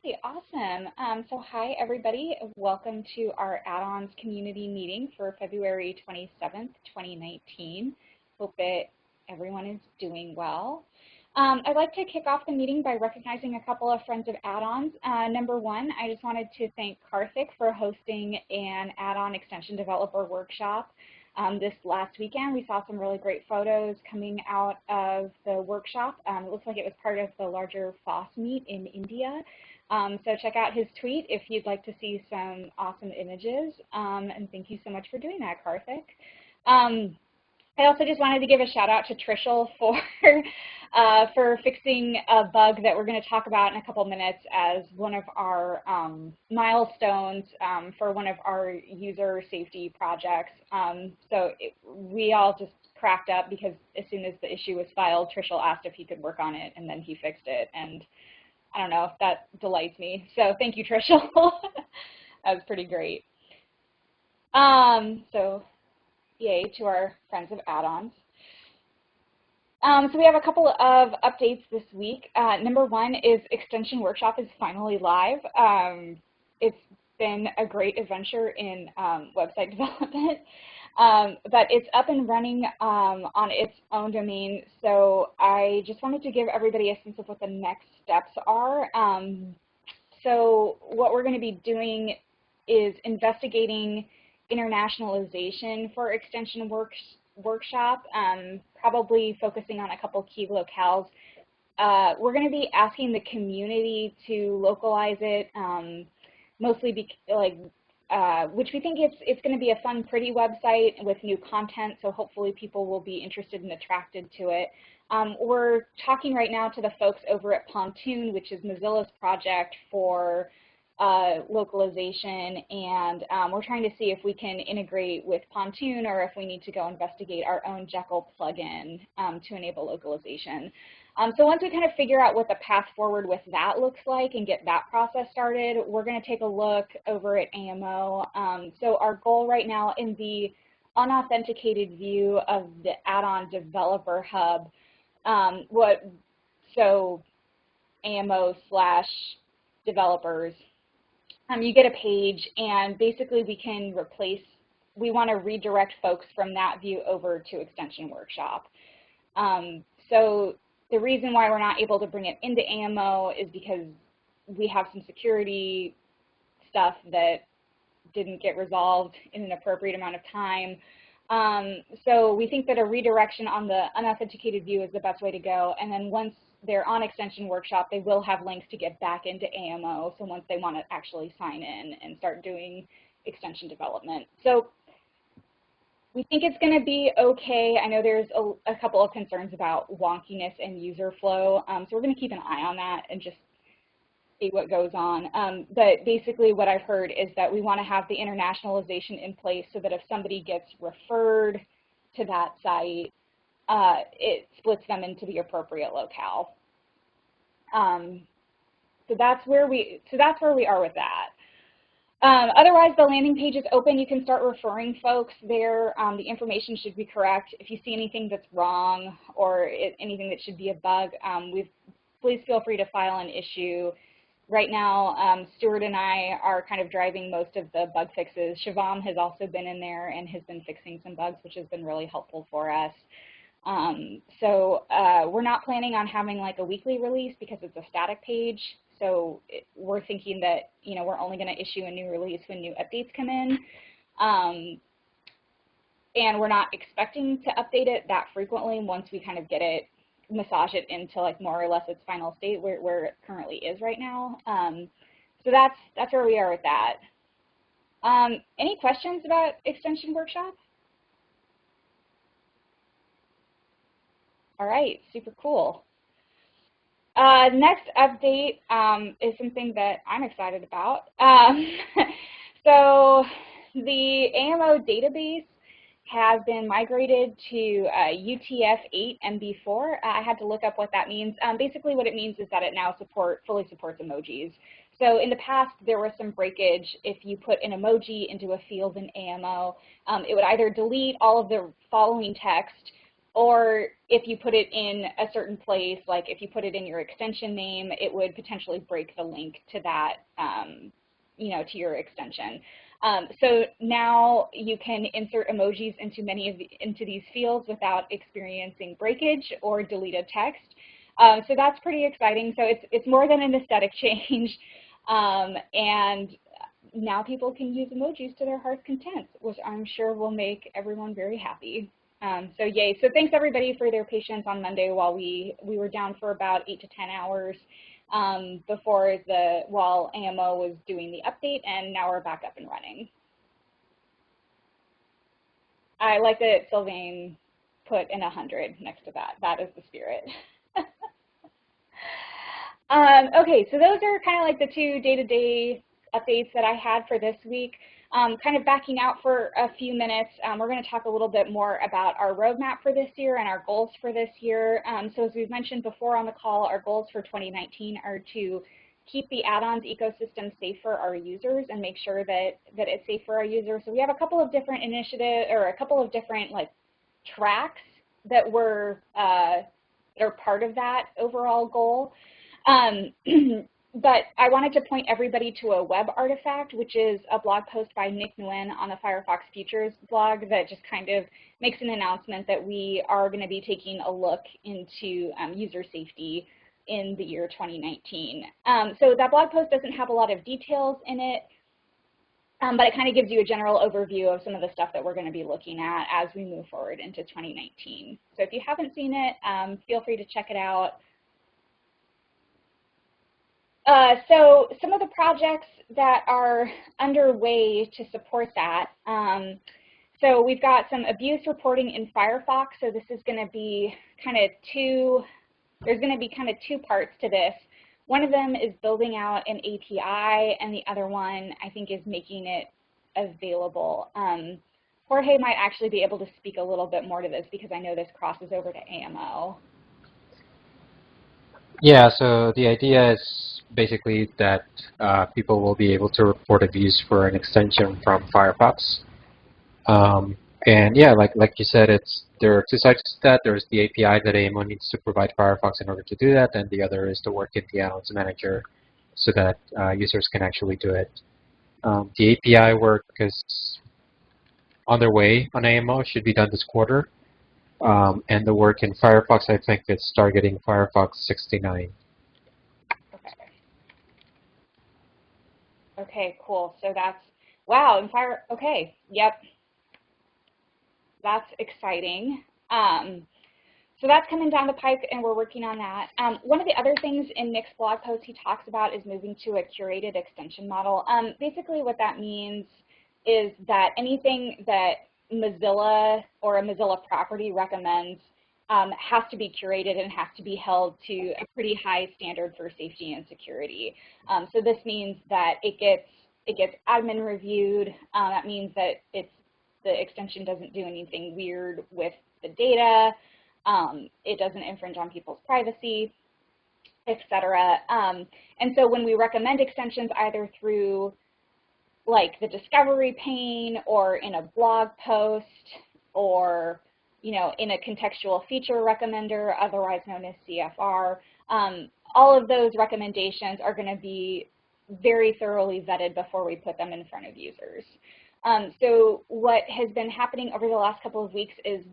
Okay, awesome. So hi, everybody. Welcome to our Add-ons community meeting for February 27th, 2019. Hope that everyone is doing well. I'd like to kick off the meeting by recognizing a couple of friends of Add-ons. Number one, I just wanted to thank Karthik for hosting an Add-on extension developer workshop. This last weekend, we saw some really great photos coming out of the workshop. It looks like it was part of the larger FOSS meet in India. So check out his tweet if you'd like to see some awesome images. And thank you so much for doing that, Karthik. I also just wanted to give a shout out to Trishul for fixing a bug that we're going to talk about in a couple minutes as one of our milestones for one of our user safety projects. We all just cracked up because as soon as the issue was filed, Trishul asked if he could work on it, and then he fixed it. And I don't know if that delights me. So thank you, Trishul. That was pretty great. So yay to our friends of Add-ons. So we have a couple of updates this week. Number one is Extension Workshop is finally live. It's been a great adventure in website development. But it's up and running on its own domain, so I just wanted to give everybody a sense of what the next steps are. So what we're going to be doing is investigating internationalization for Extension Workshop, probably focusing on a couple key locales. We're going to be asking the community to localize it, mostly which we think it's going to be a fun, pretty website with new content, so hopefully people will be interested and attracted to it. We're talking right now to the folks over at Pontoon, which is Mozilla's project for localization, and we're trying to see if we can integrate with Pontoon or if we need to go investigate our own Jekyll plugin to enable localization. So once we kind of figure out what the path forward with that looks like and get that process started, we're going to take a look over at AMO. So our goal right now in the unauthenticated view of the add-on developer hub, so AMO/developers, you get a page, and basically we want to redirect folks from that view over to Extension Workshop. So the reason why we're not able to bring it into AMO is because we have some security stuff that didn't get resolved in an appropriate amount of time. So we think that a redirection on the unauthenticated view is the best way to go. And then once they're on Extension Workshop, they will have links to get back into AMO. So once they want to actually sign in and start doing extension development. So we think it's going to be okay. I know there's a couple of concerns about wonkiness and user flow, so we're going to keep an eye on that and just see what goes on. But basically what I've heard is that we want to have the internationalization in place so that if somebody gets referred to that site, it splits them into the appropriate locale. So that's where we are with that. Otherwise, the landing page is open. You can start referring folks there. The information should be correct. If you see anything that's wrong or anything that should be a bug, please feel free to file an issue. Right now, Stuart and I are kind of driving most of the bug fixes. Shivam has also been in there and has been fixing some bugs, which has been really helpful for us. We're not planning on having like a weekly release because it's a static page. So we're thinking that, we're only going to issue a new release when new updates come in. And we're not expecting to update it that frequently once we kind of get it, massage it into like more or less its final state where it currently is right now. So that's where we are with that. Any questions about Extension Workshop? All right, super cool. Next update is something that I'm excited about. So the AMO database has been migrated to UTF-8 MB4. I had to look up what that means. Basically what it means is that it now fully supports emojis. So in the past, there was some breakage. If you put an emoji into a field in AMO, it would either delete all of the following text or if you put it in a certain place, like if you put it in your extension name, it would potentially break the link to that, you know, to your extension. So now you can insert emojis into these fields without experiencing breakage or deleted text. So that's pretty exciting. So it's more than an aesthetic change, and now people can use emojis to their heart's content, which I'm sure will make everyone very happy. So yay. So thanks everybody for their patience on Monday while we were down for about 8 to 10 hours while AMO was doing the update, and now we're back up and running. I like that Sylvain put in 100 next to that. That is the spirit. Okay, so those are kind of like the two day-to-day updates that I had for this week. Kind of backing out for a few minutes, we're going to talk a little bit more about our roadmap for this year and our goals for this year. So as we've mentioned before on the call, our goals for 2019 are to keep the add-ons ecosystem safe for our users and make sure that it's safe for our users. So we have a couple of different initiatives, or a couple of different like tracks that were that are part of that overall goal. But I wanted to point everybody to a web artifact, which is a blog post by Nick Nguyen on the Firefox Futures blog that just kind of makes an announcement that we are going to be taking a look into user safety in the year 2019. So that blog post doesn't have a lot of details in it, but it kind of gives you a general overview of some of the stuff that we're going to be looking at as we move forward into 2019. So if you haven't seen it, feel free to check it out. So some of the projects that are underway to support that, so we've got some abuse reporting in Firefox. So this is going to be kind of there's going to be kind of two parts to this. One of them is building out an API, and the other one, I think, is making it available. Jorge might actually be able to speak a little bit more to this because I know this crosses over to AMO. Yeah, so the idea is basically that people will be able to report abuse for an extension from Firefox. And yeah, like you said, there are two sides to that. There's the API that AMO needs to provide Firefox in order to do that, and the other is to work in the add-ons manager so that users can actually do it. The API work is on their way on AMO, should be done this quarter. And the work in Firefox, I think it's targeting Firefox 69. Okay, cool. So that's, wow, and okay, yep. That's exciting. So that's coming down the pipe, and we're working on that. One of the other things in Nick's blog post he talks about is moving to a curated extension model. Basically what that means is that anything that Mozilla or a Mozilla property recommends has to be curated and has to be held to a pretty high standard for safety and security. So this means that it gets admin reviewed. That means that the extension doesn't do anything weird with the data. It doesn't infringe on people's privacy, etc. And so when we recommend extensions either through like the discovery pane or in a blog post or in a contextual feature recommender, otherwise known as CFR, all of those recommendations are going to be very thoroughly vetted before we put them in front of users. So what has been happening over the last couple of weeks is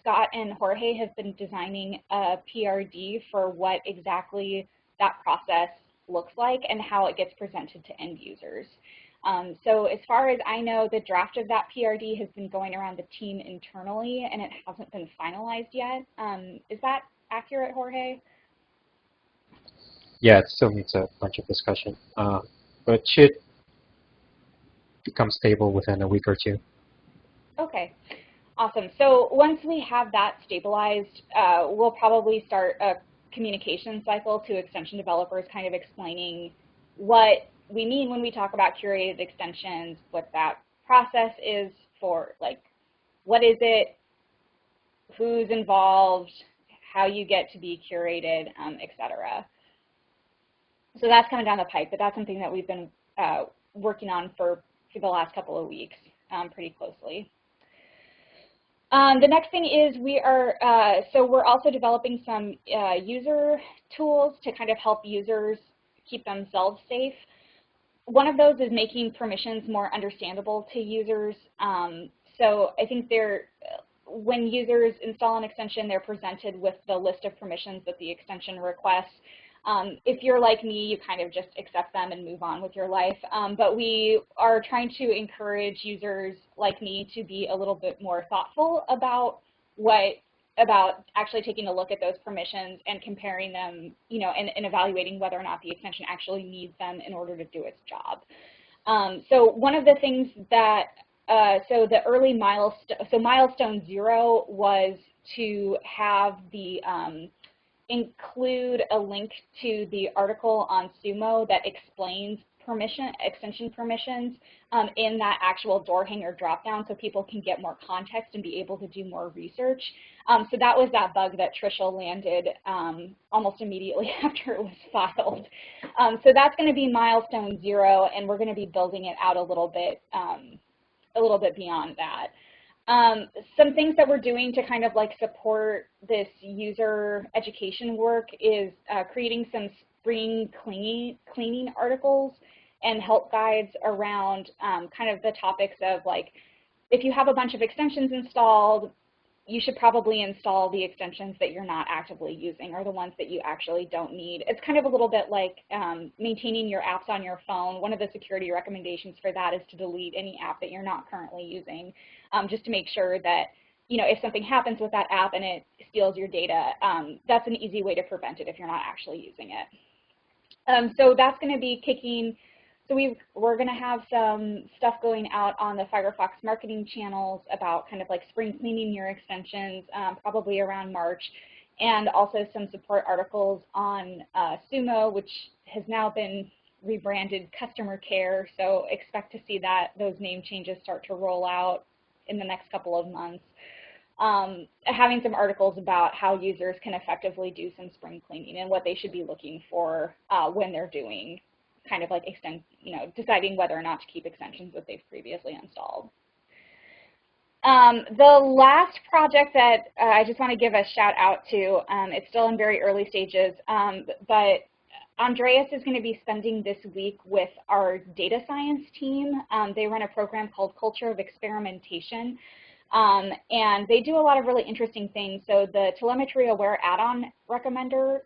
Scott and Jorge have been designing a PRD for what exactly that process looks like and how it gets presented to end users. So as far as I know, the draft of that PRD has been going around the team internally, and it hasn't been finalized yet. Is that accurate, Jorge? Yeah, it still needs a bunch of discussion, but it should become stable within a week or two. Okay, awesome. So once we have that stabilized, we'll probably start a communication cycle to extension developers kind of explaining what we mean when we talk about curated extensions, what that process is for, like, what is it, who's involved, how you get to be curated, etc. So that's coming down the pipe, but that's something that we've been working on for the last couple of weeks pretty closely. The next thing is we're also developing some user tools to kind of help users keep themselves safe. One of those is making permissions more understandable to users. So I think when users install an extension, they're presented with the list of permissions that the extension requests. If you're like me, you kind of just accept them and move on with your life. But we are trying to encourage users like me to be a little bit more thoughtful about actually taking a look at those permissions and comparing them, and evaluating whether or not the extension actually needs them in order to do its job. So one of the things that, the early milestone 0 was to have include a link to the article on Sumo that explains extension permissions in that actual door hanger dropdown, so people can get more context and be able to do more research. So that was that bug that Tricia landed almost immediately after it was filed. So that's going to be milestone 0, and we're going to be building it out a little bit beyond that. Some things that we're doing to kind of like support this user education work is creating some spring cleaning articles and help guides around kind of the topics of like, if you have a bunch of extensions installed, you should probably install the extensions that you're not actively using or the ones that you actually don't need. It's kind of a little bit like maintaining your apps on your phone. One of the security recommendations for that is to delete any app that you're not currently using, just to make sure that, if something happens with that app and it steals your data, that's an easy way to prevent it if you're not actually using it. So that's going to be kicking. So we're going to have some stuff going out on the Firefox marketing channels about kind of like spring cleaning your extensions, probably around March, and also some support articles on Sumo, which has now been rebranded Customer Care. So expect to see those name changes start to roll out in the next couple of months. Having some articles about how users can effectively do some spring cleaning and what they should be looking for when they're doing kind of like deciding whether or not to keep extensions that they've previously installed. The last project that I just want to give a shout out to, it's still in very early stages, but Andreas is going to be spending this week with our data science team. They run a program called Culture of Experimentation, and they do a lot of really interesting things. So the Telemetry Aware Add-on Recommender,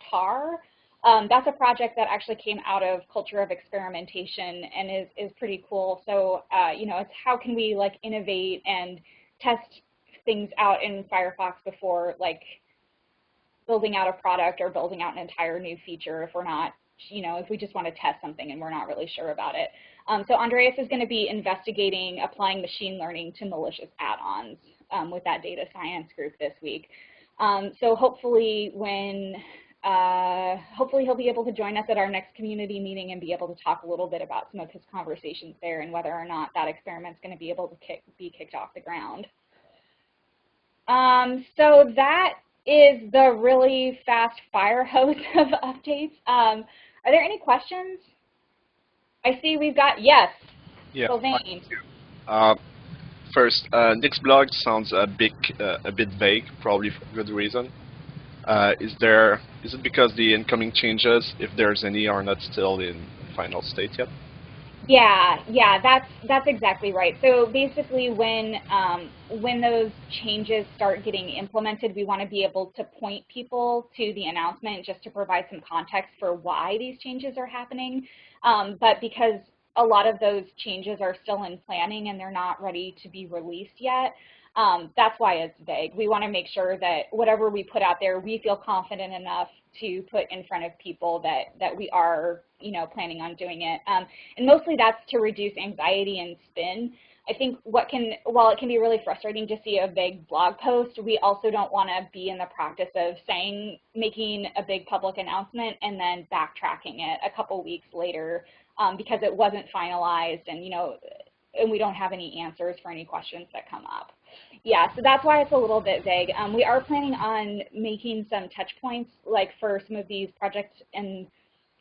TAR, that's a project that actually came out of Culture of Experimentation and is pretty cool. So, it's how can we like innovate and test things out in Firefox before like building out a product or building out an entire new feature if we're not, if we just want to test something and we're not really sure about it. So Andreas is going to be investigating applying machine learning to malicious add-ons with that data science group this week. So hopefully he'll be able to join us at our next community meeting and be able to talk a little bit about some of his conversations there and whether or not that experiment's going to be able to be kicked off the ground. So that is the really fast fire hose of updates. Are there any questions? I see we've got, yes, Yeah. Sylvain. First, Nick's blog sounds a bit vague, probably for good reason. Is it because the incoming changes, if there's any, are not still in final state yet? Yeah, that's exactly right. So basically, when those changes start getting implemented, we want to be able to point people to the announcement just to provide some context for why these changes are happening. But because a lot of those changes are still in planning and they're not ready to be released yet, that's why it's vague. We want to make sure that whatever we put out there, we feel confident enough to put in front of people that we are, planning on doing it. And mostly that's to reduce anxiety and spin. I think while it can be really frustrating to see a big blog post, we also don't want to be in the practice of making a big public announcement and then backtracking it a couple weeks later because it wasn't finalized and, and we don't have any answers for any questions that come up. Yeah, so that's why it's a little bit vague. We are planning on making some touch points, like for some of these projects and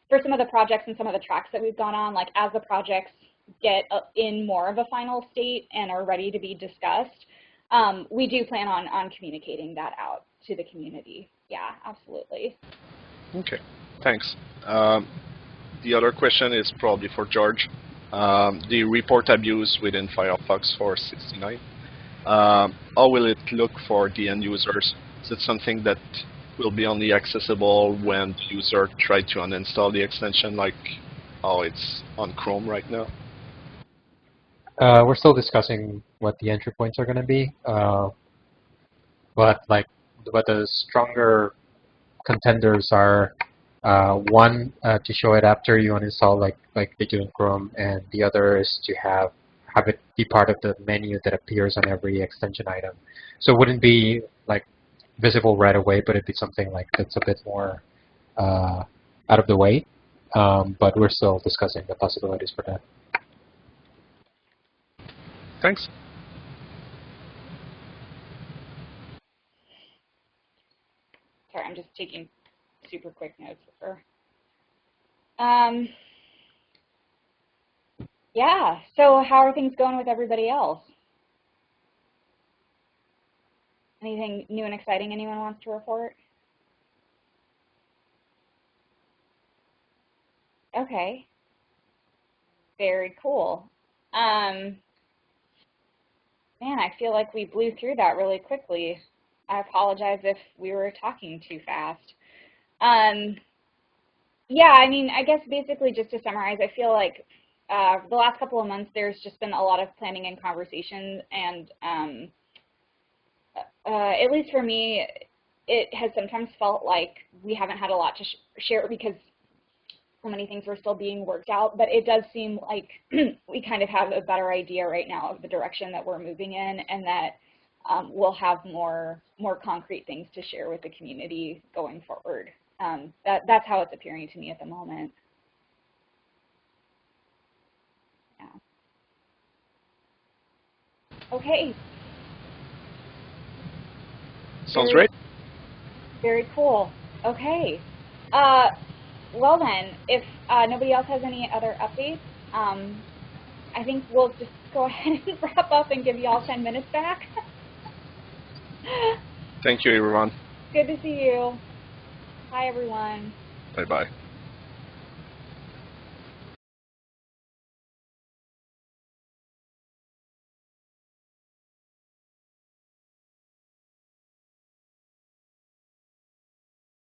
for some of the projects and some of the tracks that we've gone on, like as the projects get in more of a final state and are ready to be discussed, we do plan on communicating that out to the community. Yeah, absolutely. Okay, thanks. The other question is probably for George. The report abuse within Firefox 469. How will it look for the end users? Is it something that will be only accessible when the user try to uninstall the extension, like how it's on Chrome right now? We're still discussing what the entry points are going to be, but the stronger contenders are one to show it after you uninstall, like they do in Chrome, and the other is to have it be part of the menu that appears on every extension item. So it wouldn't be like visible right away, but it'd be something like that's a bit more out of the way. But we're still discussing the possibilities for that. Thanks. Sorry, I'm just taking super quick notes here. Yeah, so how are things going with everybody else? Anything new and exciting anyone wants to report? Okay. Very cool. Man, I feel like we blew through that really quickly. I apologize if we were talking too fast. Yeah, I mean, I guess basically just to summarize, I feel like the last couple of months there's just been a lot of planning and conversation, and at least for me, it has sometimes felt like we haven't had a lot to share because so many things were still being worked out, but it does seem like we kind of have a better idea right now of the direction that we're moving in, and that we'll have more concrete things to share with the community going forward. That's how it's appearing to me at the moment. Yeah. Okay. Sounds great. Very cool. Okay. Well then, if nobody else has any other updates, I think we'll just go ahead and wrap up and give you all 10 minutes back. Thank you, everyone. Good to see you. Bye, everyone. Bye-bye.